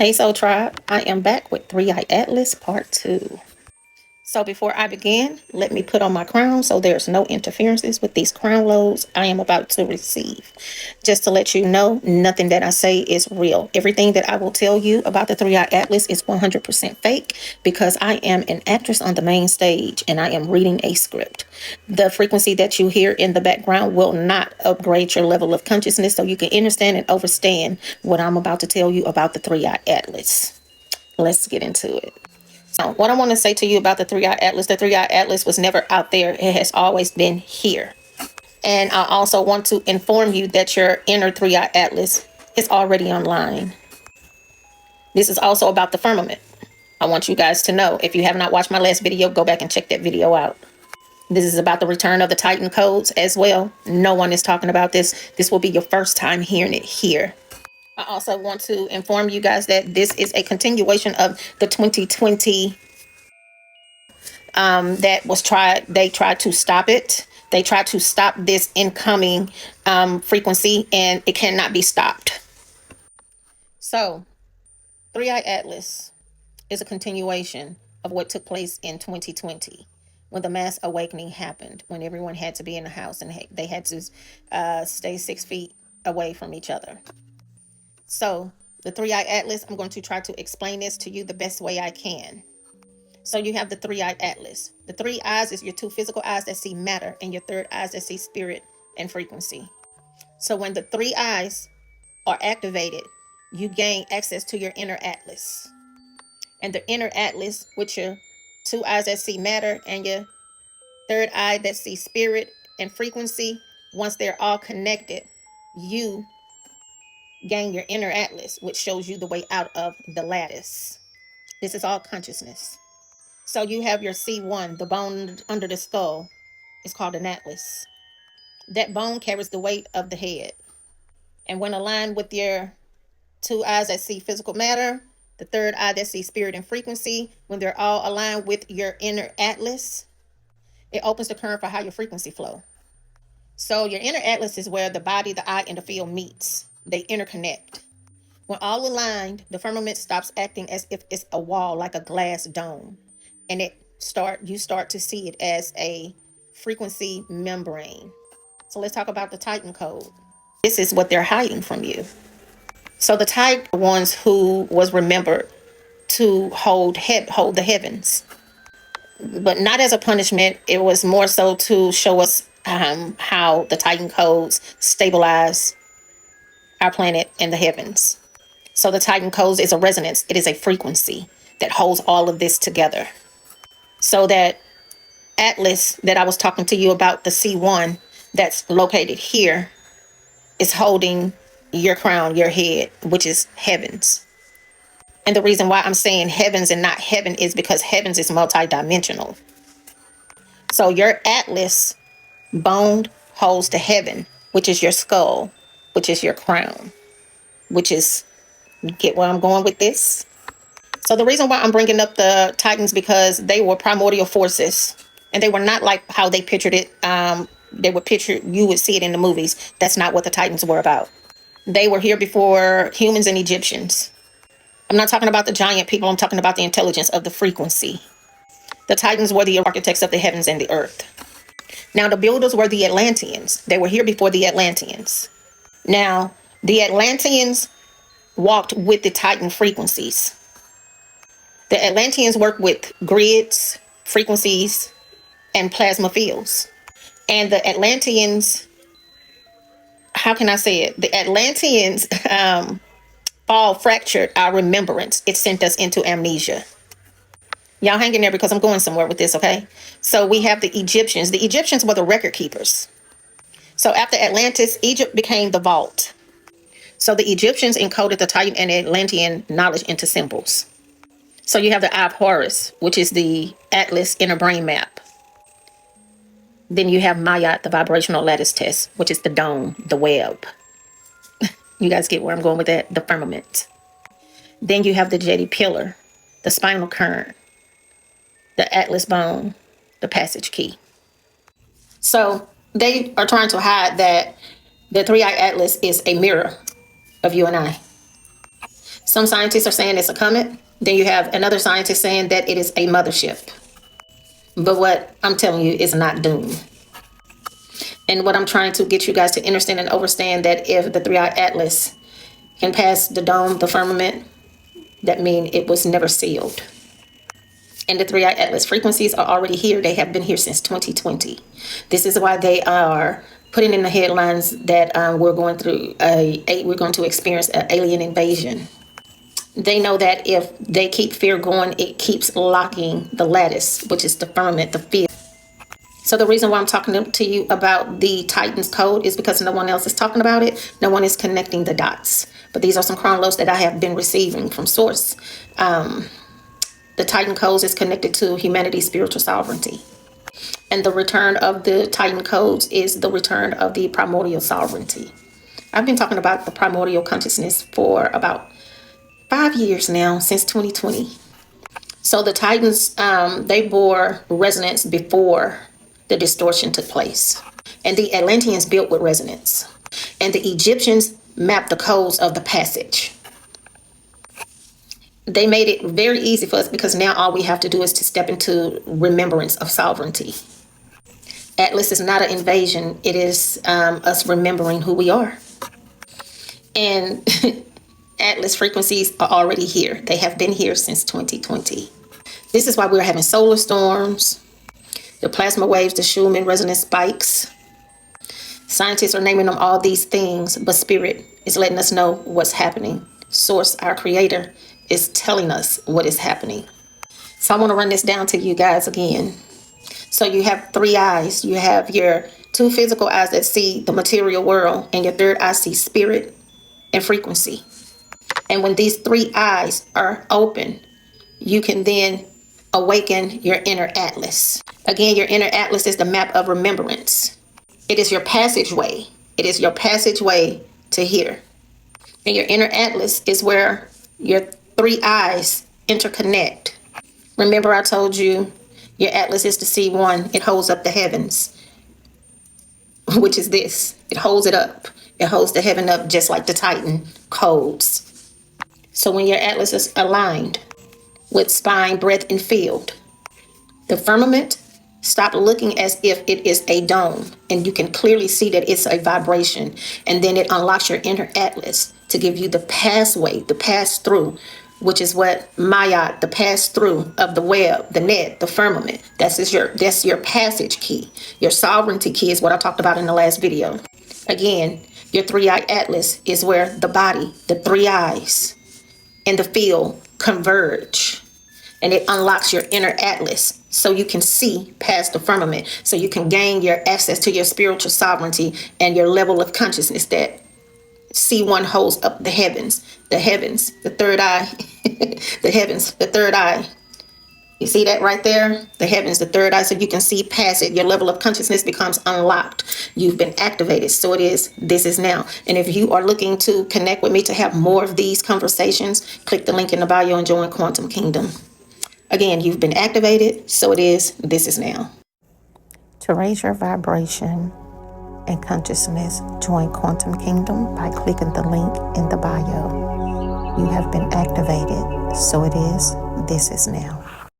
Hey Soul Tribe, I am back with Three Eye Atlas Part 2. So before I begin, let me put on my crown so there's no interferences with these crown loads I am about to receive. Just to let you know, nothing that I say is real. Everything that I will tell you about the Three Eye Atlas is 100% fake because I am an actress on the main stage and I am reading a script. The frequency that you hear in the background will not upgrade your level of consciousness so you can understand and understand what I'm about to tell you about the Three Eye Atlas. Let's get into it. So what I want to say to you about the Three Eye Atlas, the Three Eye Atlas was never out there. It has always been here. And I also want to inform you that your inner Three Eye Atlas is already online. This is also about the firmament. I want you guys to know, if you have not watched my last video, go back and check that video out. This is about the return of the Titan codes as well. No one is talking about this. This will be your first time hearing it here. I also want to inform you guys that this is a continuation of the 2020 that was tried. They tried to stop it. They tried to stop this incoming frequency, and it cannot be stopped. So, Three Eye Atlas is a continuation of what took place in 2020 when the mass awakening happened, when everyone had to be in the house and they had to stay 6 feet away from each other. So, the Three Eye Atlas, I'm going to try to explain this to you the best way I can. So you have the Three-Eyed Atlas. The three eyes is your two physical eyes that see matter, and your third eyes that see spirit and frequency. So when the three eyes are activated, you gain access to your inner atlas. And the inner atlas, with your two eyes that see matter and your third eye that sees spirit and frequency, once they're all connected, you gain your inner atlas, which shows you the way out of the lattice. This is all consciousness. So you have your C1, the bone under the skull. It's called an atlas. That bone carries the weight of the head. And when aligned with your two eyes that see physical matter, the third eye that sees spirit and frequency, when they're all aligned with your inner atlas, it opens the current for how your frequency flow. So your inner atlas is where the body, the eye, and the field meets. They interconnect. When all aligned, the firmament stops acting as if it's a wall, like a glass dome. And you start to see it as a frequency membrane. So let's talk about the Titan code. This is what they're hiding from you. So the Titan ones who was remembered to hold the heavens, but not as a punishment. It was more so to show us how the Titan codes stabilize our planet and the heavens. So the Titan codes is a resonance. It is a frequency that holds all of this together. So that atlas that I was talking to you about, the C1 that's located here, is holding your crown, your head, which is heavens. And the reason why I'm saying heavens and not heaven is because heavens is multidimensional. So your atlas bone holds the heaven, which is your skull, which is your crown, which is, get where I'm going with this? So the reason why I'm bringing up the Titans, because they were primordial forces, and they were not like how they pictured it. They were pictured, you would see it in the movies. That's not what the Titans were about. They were here before humans and Egyptians. I'm not talking about the giant people. I'm talking about the intelligence of the frequency. The Titans were the architects of the heavens and the earth. Now, the builders were the Atlanteans. They were here before the Atlanteans. Now, the Atlanteans walked with the Titan frequencies. The Atlanteans work with grids, frequencies, and plasma fields. And the Atlanteans, how can I say it? The Atlanteans all fractured our remembrance. It sent us into amnesia. Y'all hang in there because I'm going somewhere with this, okay? So we have the Egyptians. The Egyptians were the record keepers. So after Atlantis, Egypt became the vault. So the Egyptians encoded the Titan and Atlantean knowledge into symbols. So you have the Eye of Horus, which is the Atlas inner brain map. Then you have Mayat, the vibrational lattice test, which is the dome, the web. You guys get where I'm going with that? The firmament. Then you have the Jedi pillar, the spinal current, the Atlas bone, the passage key. So they are trying to hide that the Three-Eye Atlas is a mirror of you and I. Some scientists are saying it's a comet. Then you have another scientist saying that it is a mothership. But what I'm telling you is not doomed. And what I'm trying to get you guys to understand and understand, that if the three-eyed atlas can pass the dome, the firmament, that means it was never sealed. And the three-eyed atlas frequencies are already here. They have been here since 2020. This is why they are putting in the headlines that we're going to experience an alien invasion. They know that if they keep fear going, it keeps locking the lattice, which is the firmament, the field. So the reason why I'm talking to you about the Titan's code is because no one else is talking about it. No one is connecting the dots. But these are some chronologies that I have been receiving from source. The Titan codes is connected to humanity's spiritual sovereignty. And the return of the Titan codes is the return of the primordial sovereignty. I've been talking about the primordial consciousness for about 5 years now, since 2020. So the Titans, they bore resonance before the distortion took place. And the Atlanteans built with resonance. And the Egyptians mapped the codes of the passage. They made it very easy for us because now all we have to do is to step into remembrance of sovereignty. Atlas is not an invasion. It is us remembering who we are. And Atlas frequencies are already here. They have been here since 2020. This is why we're having solar storms, the plasma waves, the Schumann resonance spikes. Scientists are naming them all these things, but Spirit is letting us know what's happening. Source, our creator, is telling us what is happening. So I want to run this down to you guys again. So you have three eyes. You have your two physical eyes that see the material world, and your third eye sees spirit and frequency. And when these three eyes are open, you can then awaken your inner atlas. Again, your inner atlas is the map of remembrance. It is your passageway. It is your passageway to here. And your inner atlas is where your three eyes interconnect. Remember I told you your atlas is the C1. It holds up the heavens, which is this. It holds it up. It holds the heaven up just like the Titan codes. So when your atlas is aligned with spine, breadth, and field, the firmament, stop looking as if it is a dome, and you can clearly see that it's a vibration. And then it unlocks your inner atlas to give you the passway, the pass through, which is what Maya, the pass through of the web, the net, the firmament. That's your passage key. Your sovereignty key is what I talked about in the last video. Again, your three-eyed atlas is where the body, the three eyes, and the field converge. And it unlocks your inner atlas so you can see past the firmament, so you can gain your access to your spiritual sovereignty and your level of consciousness that C1 holds up the heavens, the third eye, the heavens, the third eye. You see that right there? The heavens, the third eye, so you can see past it. Your level of consciousness becomes unlocked. You've been activated. So it is, this is now. And if you are looking to connect with me to have more of these conversations, click the link in the bio and join Quantum Kingdom. Again, you've been activated. So it is, this is now. To raise your vibration and consciousness, join Quantum Kingdom by clicking the link in the bio. You have been activated. So it is, this is now.